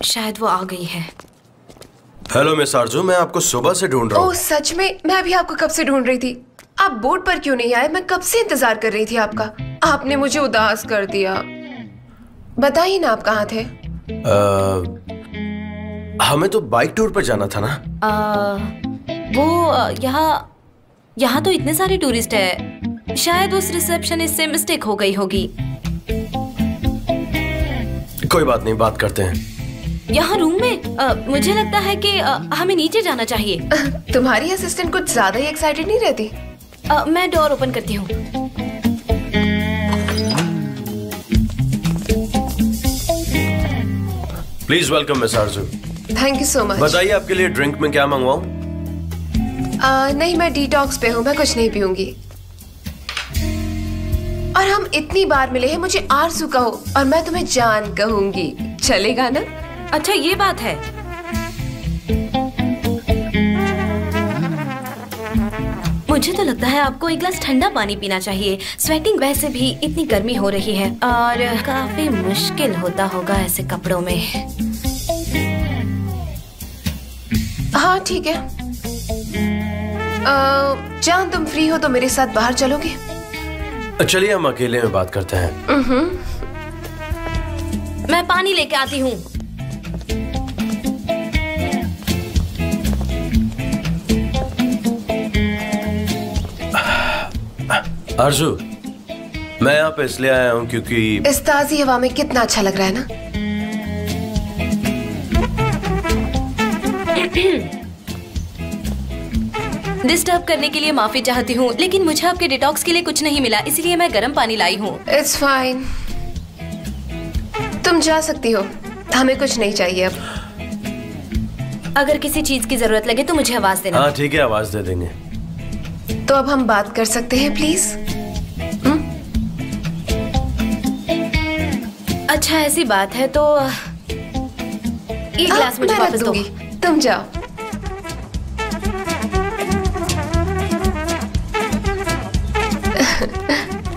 शायद वो आ गई है। हेलो मिस आरजू, मैं आपको सुबह से ढूंढ रहा हूँ। ओह सच में? मैं भी आपको कब से ढूंढ रही थी। आप बोर्ड पर क्यों नहीं आए? मैं कब से इंतजार कर रही थी आपका। आपने मुझे उदास कर दिया। बताइए ना, आप कहाँ थे? हमें तो बाइक टूर पर जाना था ना। यहाँ तो इतने सारे टूरिस्ट है, शायद उस रिसेप्शनिस्ट से मिस्टेक हो गई होगी। कोई बात नहीं, बात करते हैं। यहाँ रूम में मुझे लगता है कि हमें नीचे जाना चाहिए। तुम्हारी असिस्टेंट कुछ ज्यादा ही एक्साइटेड नहीं रहती? मैं डोर ओपन करती हूँ। Please welcome miss Aarzoo. Thank you so much. बताइए आपके लिए ड्रिंक में क्या मंगवाऊं? नहीं, मैं डिटॉक्स पे हूँ, मैं कुछ नहीं पीऊंगी। और हम इतनी बार मिले हैं, मुझे आरजू कहो और मैं तुम्हें जान कहूंगी। चलेगा ना? अच्छा, ये बात है। मुझे तो लगता है आपको एक गिलास ठंडा पानी पीना चाहिए। स्वेटिंग वैसे भी इतनी गर्मी हो रही है और काफी मुश्किल होता होगा ऐसे कपड़ों में। हाँ ठीक है। जान, तुम फ्री हो तो मेरे साथ बाहर चलोगे? चलिए हम अकेले में बात करते हैं। मैं पानी लेके आती हूँ। आरजू, मैं यहाँ पे इसलिए आया हूँ क्योंकि इस ताजी हवा में कितना अच्छा लग रहा है ना। डिस्टर्ब करने के लिए माफी चाहती हूँ, लेकिन मुझे आपके डिटॉक्स के लिए कुछ नहीं मिला, इसलिए मैं गर्म पानी लाई हूँ। इट्स फाइन, तुम जा सकती हो, हमें कुछ नहीं चाहिए अब। अगर किसी चीज की जरूरत लगे तो मुझे आवाज देना। हाँ ठीक है, आवाज दे देंगे। तो अब हम बात कर सकते हैं प्लीज? अच्छा, ऐसी बात है तो ये ग्लास मुझे वापस दो। तुम जाओ।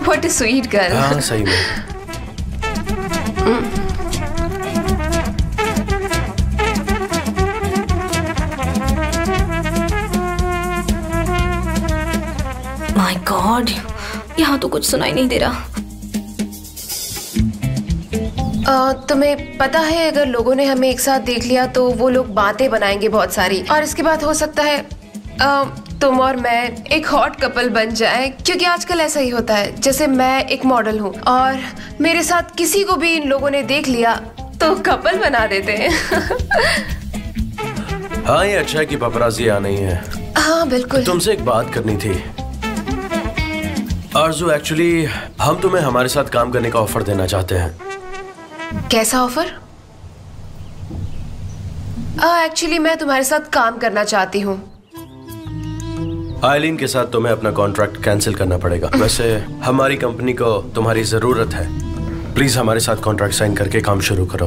What a sweet girl. हाँ सही में। My God, यहाँ तो कुछ सुनाई नहीं दे रहा। तुम्हें पता है, अगर लोगों ने हमें एक साथ देख लिया तो वो लोग बातें बनाएंगे बहुत सारी, और इसके बाद हो सकता है तुम और मैं एक हॉट कपल बन जाए। क्योंकि आजकल ऐसा ही होता है, जैसे मैं एक मॉडल हूँ और मेरे साथ किसी को भी इन लोगों ने देख लिया तो कपल बना देते हैं। हाँ, ये अच्छा है कि पपराजी आ नहीं है। हाँ बिल्कुल। तुमसे एक बात करनी थी आरजू। एक्चुअली हम तुम्हें हमारे साथ काम करने का ऑफर देना चाहते हैं। कैसा ऑफर? एक्चुअली मैं तुम्हारे साथ काम करना चाहती हूँ। आइलिन के साथ तुम्हें अपना कॉन्ट्रैक्ट कैंसिल करना पड़ेगा। वैसे हमारी कंपनी को तुम्हारी जरूरत है। प्लीज हमारे साथ कॉन्ट्रैक्ट साइन करके काम शुरू करो।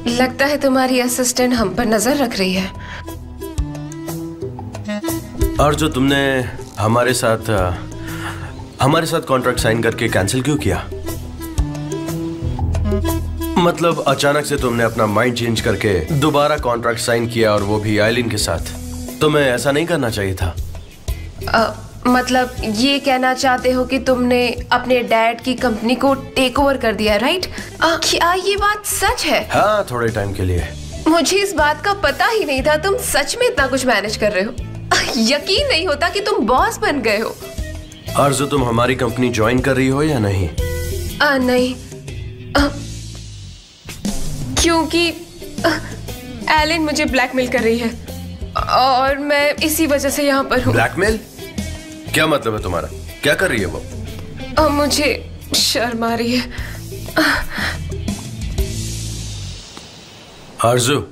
लगता है तुम्हारी असिस्टेंट हम पर नजर रख रही है। और जो तुमने हमारे साथ कॉन्ट्रैक्ट साइन करके कैंसिल क्यों किया? मतलब अचानक से तुमने अपना माइंड चेंज करके दोबारा कॉन्ट्रैक्ट साइन किया, और वो भी आइलिन के साथ। तुम्हें ऐसा नहीं करना चाहिए था। मतलब ये कहना चाहते हो कि तुमने अपने डैड की कंपनी को टेक ओवर कर दिया, राइट? क्या ये बात सच है? हाँ, थोड़े टाइम के लिए। मुझे इस बात का पता ही नहीं था। तुम सच में इतना कुछ मैनेज कर रहे हो? यकीन नहीं होता कि तुम बॉस बन गए हो। आरजू, तुम हमारी कंपनी ज्वाइन कर रही हो या नहीं? नहीं, क्योंकि एलिन मुझे ब्लैकमेल कर रही है और मैं इसी वजह से यहाँ पर हूँ। ब्लैकमेल? क्या मतलब है तुम्हारा? क्या कर रही है वो? मुझे शर्म आ रही है। आरजू,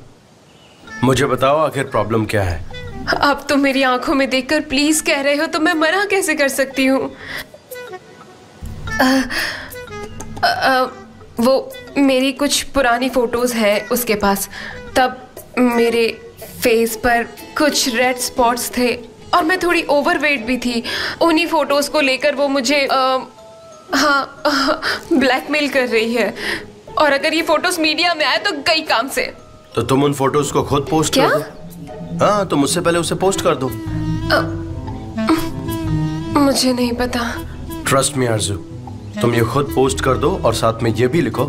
मुझे बताओ आखिर प्रॉब्लम क्या है? अब तो मेरी आंखों में देखकर प्लीज कह रहे हो तो मैं मना कैसे कर सकती हूँ? वो मेरी कुछ पुरानी फोटोज हैं उसके पास। तब मेरे फेस पर कुछ रेड स्पॉट्स थे और मैं थोड़ी ओवरवेट भी थी। उन्हीं फोटोज को लेकर वो मुझे ब्लैकमेल कर रही है, और अगर ये फोटोज मीडिया में आए तो गई काम से। तो तुम उन फोटोज को खुद पोस्ट कर दो। हाँ, तो मुझसे पहले उसे पोस्ट कर दो। मुझे नहीं पता। ट्रस्ट मी आरज़ू, तुम ये खुद पोस्ट कर दो और साथ में ये भी लिखो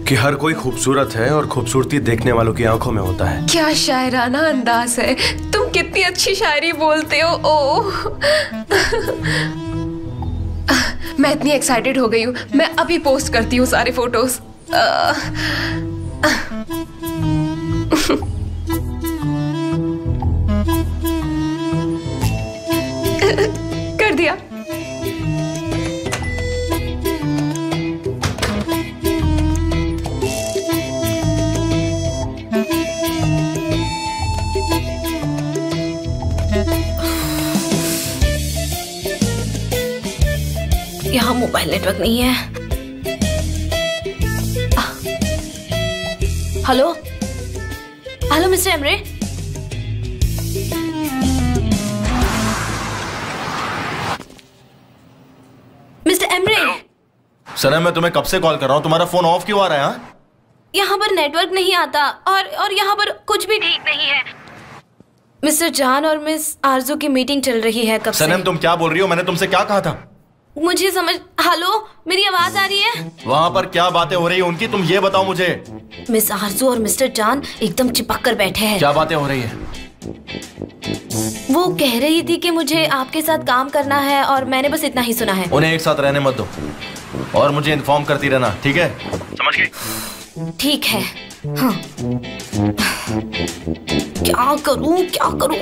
कि हर कोई खूबसूरत है और खूबसूरती देखने वालों की आंखों में होता है। क्या शायराना अंदाज है, तुम कितनी अच्छी शायरी बोलते हो। ओह मैं इतनी एक्साइटेड हो गई हूँ, मैं अभी पोस्ट करती हूँ सारे फोटोज। कर दिया। यहाँ मोबाइल नेटवर्क नहीं है। Hello hello mister Emre. Mister Emre. सनम, मैं तुम्हें कब से कॉल कर रहा हूँ, तुम्हारा फोन ऑफ क्यों आ रहा है? हाँ, यहाँ पर नेटवर्क नहीं आता और यहाँ पर कुछ भी ठीक नहीं है। मिस्टर जान और मिस आरजू की मीटिंग चल रही है कब से। सनम, तुम क्या बोल रही हो? मैंने तुमसे क्या कहा था? मुझे समझ। हेलो, मेरी आवाज आ रही है? वहाँ पर क्या बातें हो रही है उनकी, तुम ये बताओ मुझे। मिस आरजू और मिस्टर जान एकदम चिपक कर बैठे हैं। क्या बातें हो रही है? वो कह रही थी कि मुझे आपके साथ काम करना है और मैंने बस इतना ही सुना है। उन्हें एक साथ रहने मत दो और मुझे इन्फॉर्म करती रहना, ठीक है? समझ गई? ठीक है। हाँ। क्या करूं क्या करूं?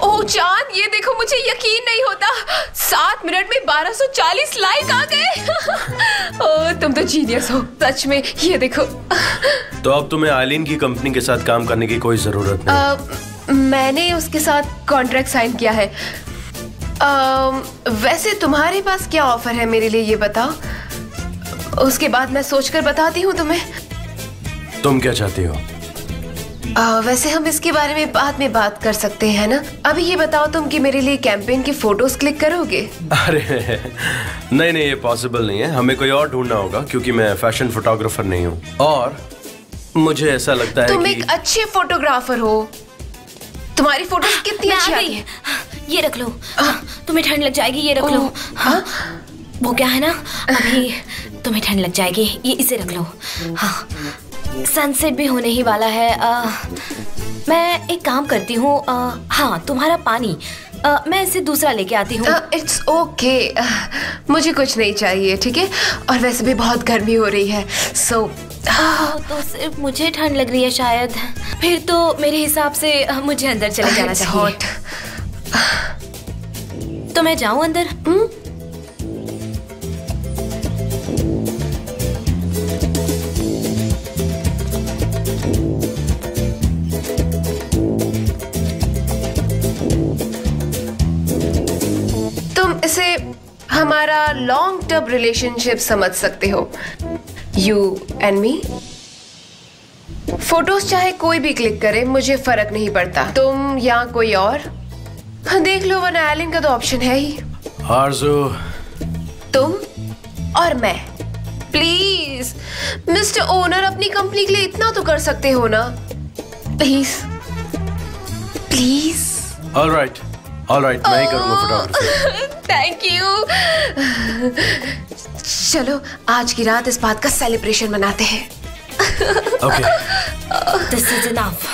ओह जान, ये देखो, मुझे यकीन नहीं होता, 7 मिनट में 1240 लाइक आ गए। ओह तुम तो जीनियस हो सच में। ये देखो। तो अब तुम्हें आइलीन की कंपनी के साथ काम करने की कोई जरूरत नहीं। मैंने उसके साथ कॉन्ट्रैक्ट साइन किया है। वैसे तुम्हारे पास क्या ऑफर है मेरे लिए, ये बताओ, उसके बाद मैं सोचकर बताती हूँ तुम्हें। तुम क्या चाहती हो? वैसे हम इसके बारे में बाद में बात कर सकते हैं ना। अभी ये बताओ तुम कि मेरे लिए कैंपेन की फोटोज क्लिक करोगे? अरे नहीं नहीं, ये पॉसिबल नहीं है। हमें कोई और ढूंढना होगा क्योंकि मैं फैशन फोटोग्राफर नहीं हूँ, और मुझे ऐसा लगता है तुम कि एक अच्छे फोटोग्राफर हो, तुम्हारी फोटोज कितनी अच्छी आती है। ये रख लो, तुम्हें ठंड लग जाएगी। ये रख लो। हाँ, वो क्या है ना, अभी तुम्हें ठंड लग जाएगी, ये इसे रख लो। हाँ, सनसेट भी होने ही वाला है। मैं एक काम करती हूँ, हाँ तुम्हारा पानी मैं इसे दूसरा लेके आती हूँ। इट्स ओके, मुझे कुछ नहीं चाहिए, ठीक है? और वैसे भी बहुत गर्मी हो रही है, सो तो सिर्फ मुझे ठंड लग रही है शायद। फिर तो मेरे हिसाब से मुझे अंदर चले जाना चाहिए। तो मैं जाऊँ अंदर? तुम इसे हमारा लॉन्ग टर्म रिलेशनशिप समझ सकते हो, यू एंड मी। फोटोज चाहे कोई भी क्लिक करे, मुझे फर्क नहीं पड़ता, तुम या कोई और। देख लो, वरना आइलिन का तो ऑप्शन है ही। आरज़ू, तुम और मैं। प्लीज मिस्टर ओनर, अपनी कंपनी के लिए इतना तो कर सकते हो ना, प्लीज प्लीज। ऑलराइट मैं ही करूंगा फोटोग्राफी। Thank you. चलो आज की रात इस बात का सेलिब्रेशन मनाते हैं। Okay, this is enough.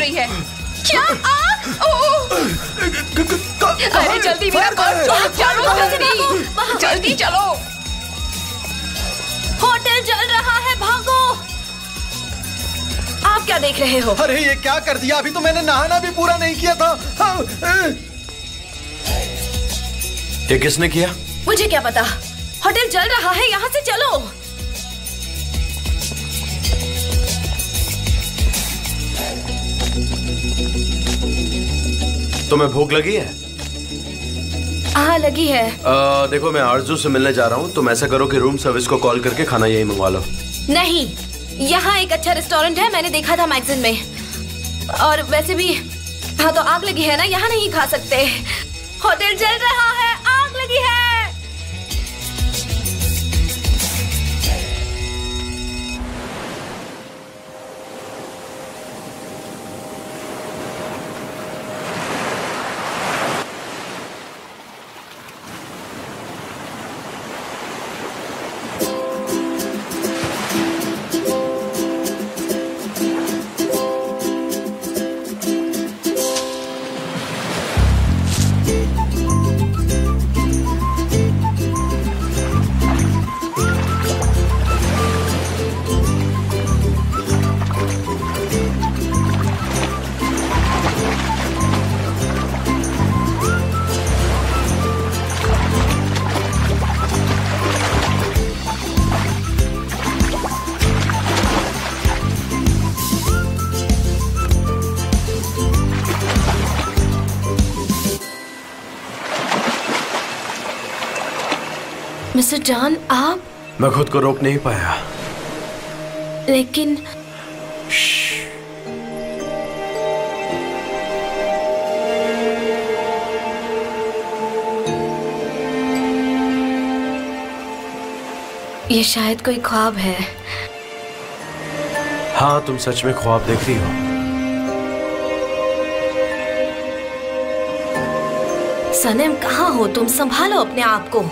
रही है। क्या? अरे जल्दी मेरा चलो जल्दी जल्दी चलो। होटल जल रहा है, भागो। आप क्या देख रहे हो? अरे ये क्या कर दिया? अभी तो मैंने नहाना भी पूरा नहीं किया था। ये किसने किया? मुझे क्या पता। होटल जल रहा है, यहाँ से चलो। तुम्हें भूख लगी है? हाँ लगी है। देखो मैं आरजू से मिलने जा रहा हूँ। तुम ऐसा करो कि रूम सर्विस को कॉल करके खाना यही मंगवा लो। नहीं, यहाँ एक अच्छा रेस्टोरेंट है, मैंने देखा था मैगजीन में। और वैसे भी हाँ तो आग लगी है ना, यहाँ नहीं खा सकते। होटल जल रहा है, आग लगी है। मिस्टर जॉन, आप? मैं खुद को रोक नहीं पाया। लेकिन ये शायद कोई ख्वाब है। हाँ, तुम सच में ख्वाब देख रही हो। सनम, कहाँ हो तुम? संभालो अपने आप को।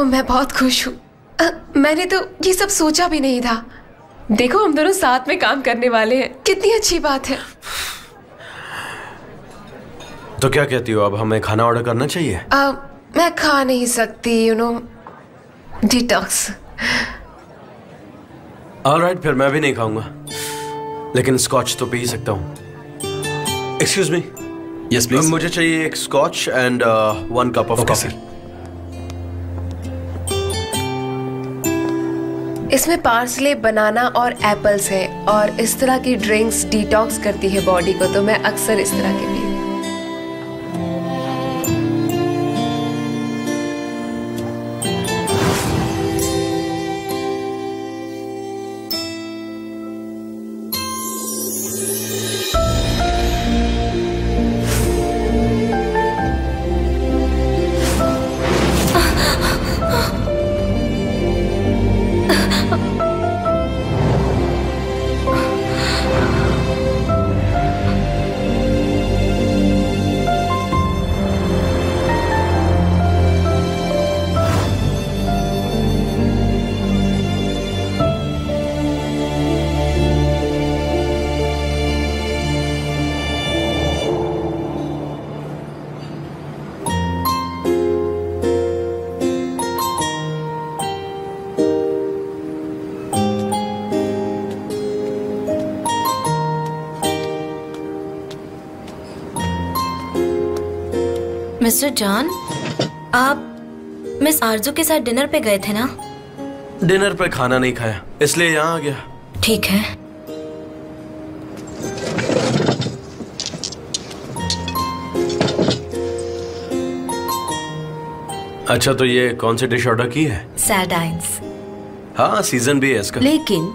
मैं बहुत खुश हूँ। मैंने तो ये सब सोचा भी नहीं था। देखो हम दोनों साथ में काम करने वाले हैं, कितनी अच्छी बात है। तो क्या कहती हो, अब हमें खाना ऑर्डर करना चाहिए? मैं खा नहीं सकती, डिटॉक्स। ऑलराइट, फिर मैं भी नहीं खाऊंगा, लेकिन स्कॉच तो पी ही सकता हूँ। Excuse me. Yes please. मुझे चाहिए एक scotch and 1 cup of coffee. इसमें पार्सले, बनाना और एप्पल्स है, और इस तरह की ड्रिंक्स डिटॉक्स करती है बॉडी को, तो मैं अक्सर इस तरह के भी। मिस्टर जॉन, आप मिस आरजू के साथ डिनर पे गए थे ना? डिनर पे खाना नहीं खाया, इसलिए यहाँ आ गया। ठीक है। अच्छा, तो ये कौन सी डिश ऑर्डर की है? सैर्डाइन्स। हाँ, सीजन भी है इसका। लेकिन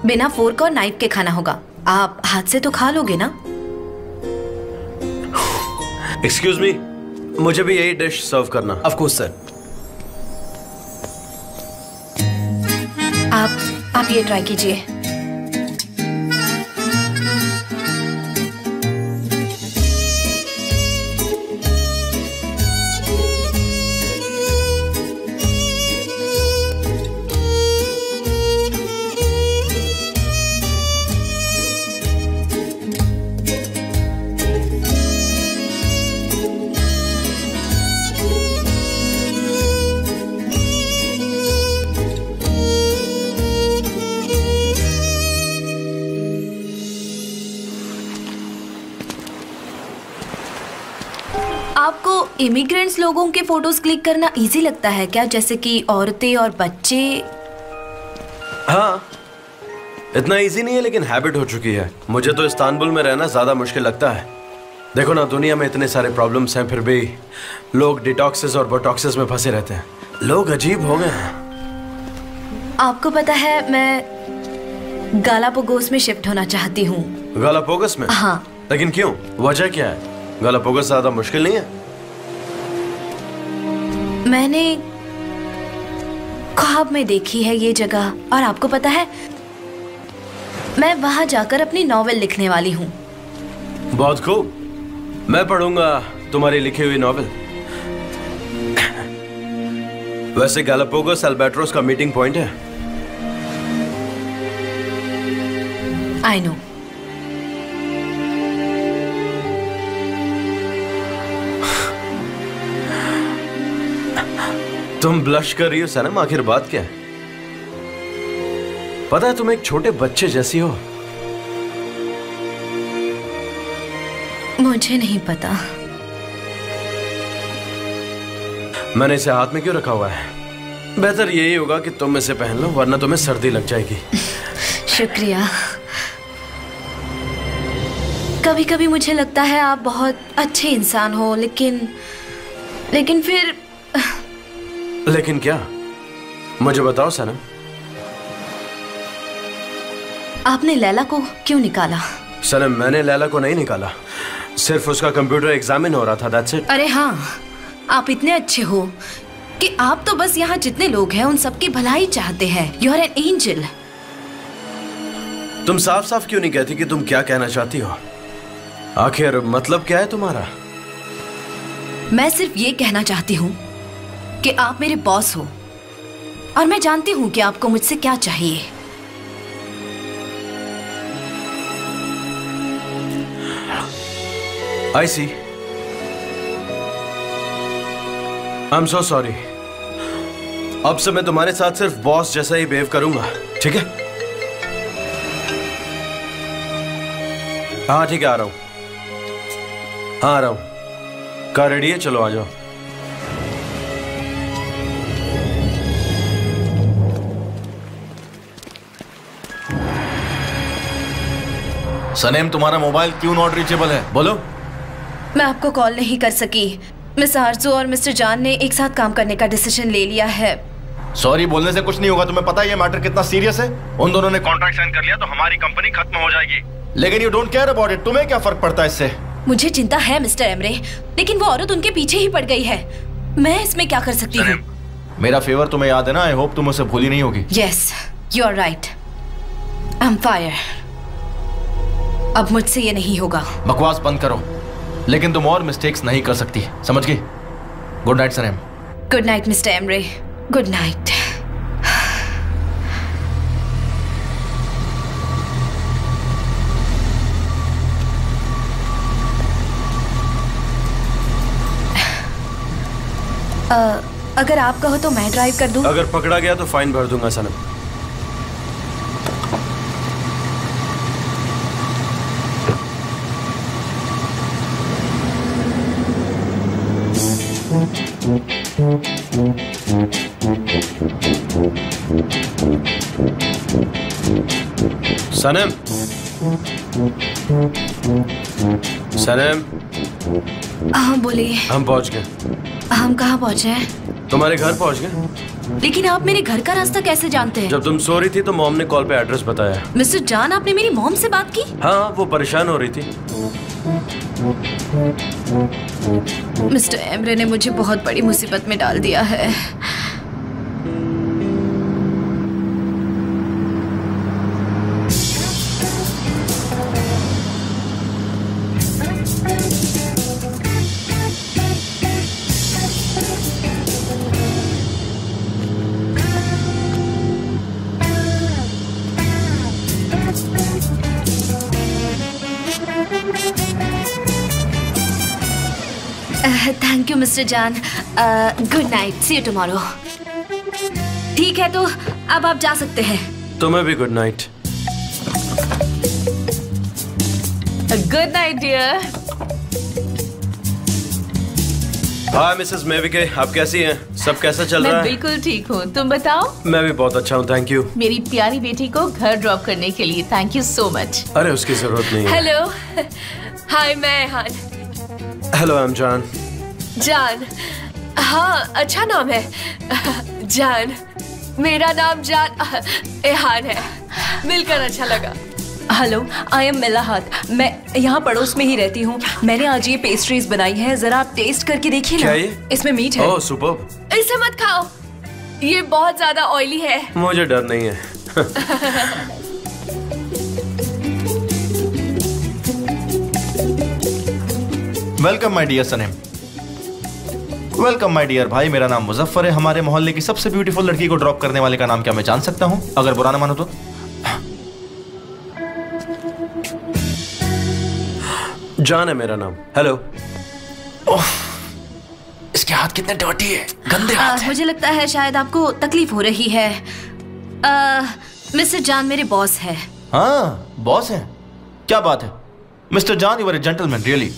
बिना फोर्क और नाइफ के खाना होगा। आप हाथ से तो खा लोगे ना? एक्सक्यूज मी, मुझे भी यही डिश सर्व करना। Of course sir. आप आप ये ट्राई कीजिए। आपको इमिग्रेंट्स लोगों के फोटोज क्लिक करना इजी लगता है क्या, जैसे कि औरतें और बच्चे? हाँ, इतना इजी नहीं है लेकिन हैबिट हो चुकी है। मुझे तो इस्तांबुल में रहना ज्यादा मुश्किल लगता है। देखो ना, दुनिया में इतने सारे प्रॉब्लम्स हैं, फिर भी लोग डिटॉक्सेस और बोटॉक्सेस में फंसे रहते हैं। लोग अजीब हो गए हैं। आपको पता है, मैं गालापागोस में शिफ्ट होना चाहती हूँ। गालापागोस में? हाँ। लेकिन क्यों? वजह क्या है? गालापागोस ज्यादा मुश्किल नहीं है? मैंने ख्वाब में देखी है ये जगह, और आपको पता है, मैं वहां जाकर अपनी नॉवेल लिखने वाली हूँ। बहुत खूब, मैं पढ़ूंगा तुम्हारी लिखी हुई नॉवेल। वैसे गालापागोस अल्बाट्रोस का मीटिंग पॉइंट है। I know. तुम ब्लश कर रही हो सनम, आखिर बात क्या है? पता है तुम एक छोटे बच्चे जैसी हो। मुझे नहीं पता। मैंने इसे हाथ में क्यों रखा हुआ है? बेहतर यही होगा कि तुम इसे पहन लो, वरना तुम्हें सर्दी लग जाएगी। शुक्रिया। कभी कभी मुझे लगता है आप बहुत अच्छे इंसान हो, लेकिन फिर। लेकिन क्या? मुझे बताओ सनम। आपने लैला को क्यों निकाला? सनम, मैंने लैला को नहीं निकाला, सिर्फ उसका कंप्यूटर एग्जामिन हो रहा था, दैट्स इट। अरे हाँ, आप इतने अच्छे हो कि आप तो बस यहाँ जितने लोग हैं उन सबकी भलाई चाहते हैं। You are an angel. तुम साफ साफ क्यों नहीं कहती कि तुम क्या कहना चाहती हो? आखिर मतलब क्या है तुम्हारा? मैं सिर्फ ये कहना चाहती हूँ कि आप मेरे बॉस हो, और मैं जानती हूँ कि आपको मुझसे क्या चाहिए। I see. I'm so sorry. अब से मैं तुम्हारे साथ सिर्फ बॉस जैसा ही बिहेव करूंगा, ठीक है? हाँ ठीक है, आ रहा हूं। हाँ आ रहा हूं। कार रेडी है? चलो आ जाओ। सनेम, तुम्हारा मोबाइल क्यों नॉट रीचेबल है? बोलो। मैं आपको कॉल नहीं कर सकी। मिस आरजू और मिस्टर जान ने एक साथ काम करने का डिसीजन ले लिया है। सॉरी बोलने से कुछ नहीं होगा। तुम्हें पता है ये मैटर कितना सीरियस है? उन दोनों ने कॉन्ट्रैक्ट साइन कर लिया तो हमारी कंपनी खत्म हो जाएगी। लेकिन you don't care about it. तुम्हें क्या फर्क पड़ता है इससे? मुझे चिंता है मिस्टर एमरे, लेकिन वो औरत उनके पीछे ही पड़ गई है। मैं इसमें क्या कर सकती हूँ? मेरा फेवर तुम्हें याद है ना? आई होप तुम उसे भूली नहीं होगी। Yes, you are right. I am fire. अब मुझसे ये नहीं होगा। बकवास बंद करो। लेकिन तुम और मिस्टेक्स नहीं कर सकती, समझ गई? Good night Sanem. Good night mister Emre. Good night. अगर आप कहो तो मैं ड्राइव कर दूं? अगर पकड़ा गया तो फाइन भर दूंगा सनम। सनम, सनम। हाँ बोलिए। हम पहुंच गए। हम कहाँ पहुँचे हैं? तुम्हारे घर पहुंच गए। लेकिन आप मेरे घर का रास्ता कैसे जानते हैं? जब तुम सो रही थी तो मॉम ने कॉल पे एड्रेस बताया। मिस्टर जान, आपने मेरी मॉम से बात की? हाँ, वो परेशान हो रही थी। मिस्टर एमरे ने मुझे बहुत बड़ी मुसीबत में डाल दिया है। Thank you mister John. Good night, see you tomorrow. ठीक है, तो अब आप जा सकते हैं। तुम्हें भी good night. Good night dear. Hi Mrs Mevike, आप कैसी हैं? सब कैसा चल रहा मैं है? बिल्कुल ठीक हूँ, तुम बताओ। मैं भी बहुत अच्छा हूँ, थैंक यू। मेरी प्यारी बेटी को घर ड्रॉप करने के लिए थैंक यू सो मच। अरे उसकी जरूरत नहीं है। हेलो, हाय, मैं एहान। हेलो, आई एम जान। जान, हाँ अच्छा नाम है। जान, मेरा नाम जान एहान है। मिलकर अच्छा लगा। Hello, I am Melahat. मैं यहाँ पड़ोस में ही रहती हूँ। मैंने आज ये पेस्ट्रीज बनाई है, जरा आप टेस्ट करके देखिए ना। क्या ये? इसमें मीट है। ओह सुपर्ब। इसे मत खाओ, ये बहुत ज्यादा ऑयली है। मुझे डर नहीं है। Welcome my dear Sanem. Welcome my dear भाई, मेरा नाम मुजफ्फर है। हमारे मोहल्ले की सबसे ब्यूटीफुल लड़की को ड्रॉप करने वाले का नाम क्या मैं जान सकता हूँ? अगर बुरा ना मानो तो। जान है मेरा नाम। हेलो। इसके हाथ कितने डर्टी है, गंदे हाथ हैं। मुझे लगता है शायद आपको तकलीफ हो रही है। मिस्टर जान मेरे बॉस है। हाँ, बॉस हैं? क्या बात है mister John, you are a gentleman really.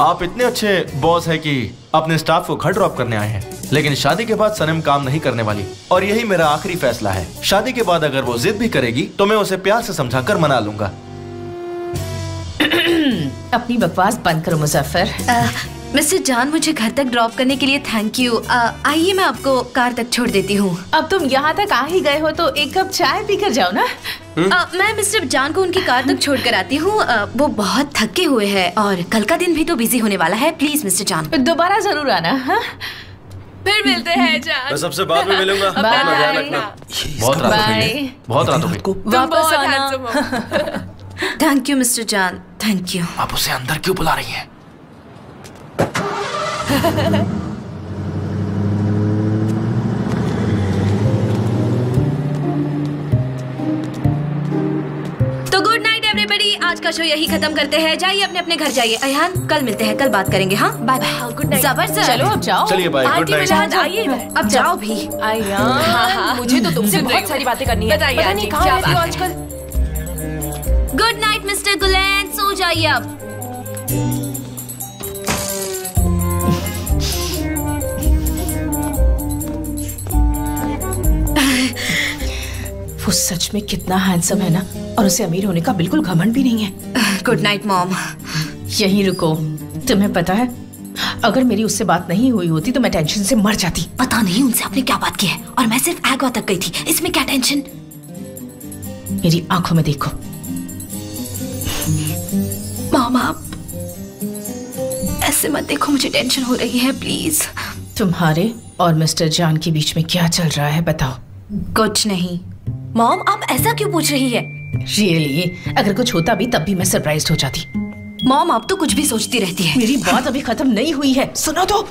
आप इतने अच्छे बॉस हैं कि अपने स्टाफ को घर ड्रॉप करने आए हैं। लेकिन शादी के बाद सनम काम नहीं करने वाली, और यही मेरा आखिरी फैसला है। शादी के बाद अगर वो जिद भी करेगी तो मैं उसे प्यार से समझाकर मना लूंगा। अपनी बकवास बंद करो मुजफ्फर। मिस्टर जान, मुझे घर तक ड्रॉप करने के लिए थैंक यू। आइए, मैं आपको कार तक छोड़ देती हूँ। अब तुम यहाँ तक आ ही गए हो तो एक कप चाय पी कर जाओ ना। मैं मिस्टर जान को उनकी कार तक छोड़ कर आती हूँ। वो बहुत थके हुए हैं और कल का दिन भी तो बिजी होने वाला है। प्लीज मिस्टर जान, दोबारा जरूर आना। हाँ? फिर मिलते हैं जान। मैं सबसे बाद में मिलूंगा। अपना ध्यान रखना। बहुत रात हो गई बाय। है, बहुत रात हो गई। तुम वापस बहुत आना। handsome हो। थैंक यू मिस्टर जान, थैंक यू। आप उसे अंदर क्यों बुला रही हैं? तो गुड नाइट एवरीबॉडी, आज का शो यही खत्म करते हैं। जाइए अपने अपने घर जाइए। अयान, कल मिलते हैं, कल बात करेंगे। हाँ, बाय बाय। Good night. जबरदस्त। चलो अब जाओ। चलिए बाय, गुड नाइट। आइए इधर। अब जाओ भी। हाँ, मुझे तो तुमसे बहुत सारी बातें करनी है। बताइए पता आंटी, नहीं कहाँ क्या रहती हो बात आजकल। गुड नाइट मिस्टर गुलेन, सो जाइए अब। वो सच में कितना हैंडसम है ना, और उसे अमीर होने का बिल्कुल घमंड भी नहीं है। Good night mom. यहीं रुको। तुम्हें पता है, अगर मेरी उससे बात नहीं हुई होती तो मैं टेंशन से मर जाती। पता नहीं उनसे आपने क्या बात की है, और मैं सिर्फ एग्वा तक गई थी। इसमें क्या टेंशन? मेरी आंखों में देखो। मॉम, आप ऐसे मत देखो, मुझे टेंशन हो रही है, प्लीज। तुम्हारे और मिस्टर जान के बीच में क्या चल रहा है बताओ। कुछ नहीं। मॉम, आप ऐसा क्यों पूछ रही है? रियली, अगर कुछ होता भी तब भी मैं सरप्राइज्ड हो जाती। मॉम, आप तो कुछ भी सोचती रहती है। मेरी बात अभी खत्म नहीं हुई है, सुनो तो।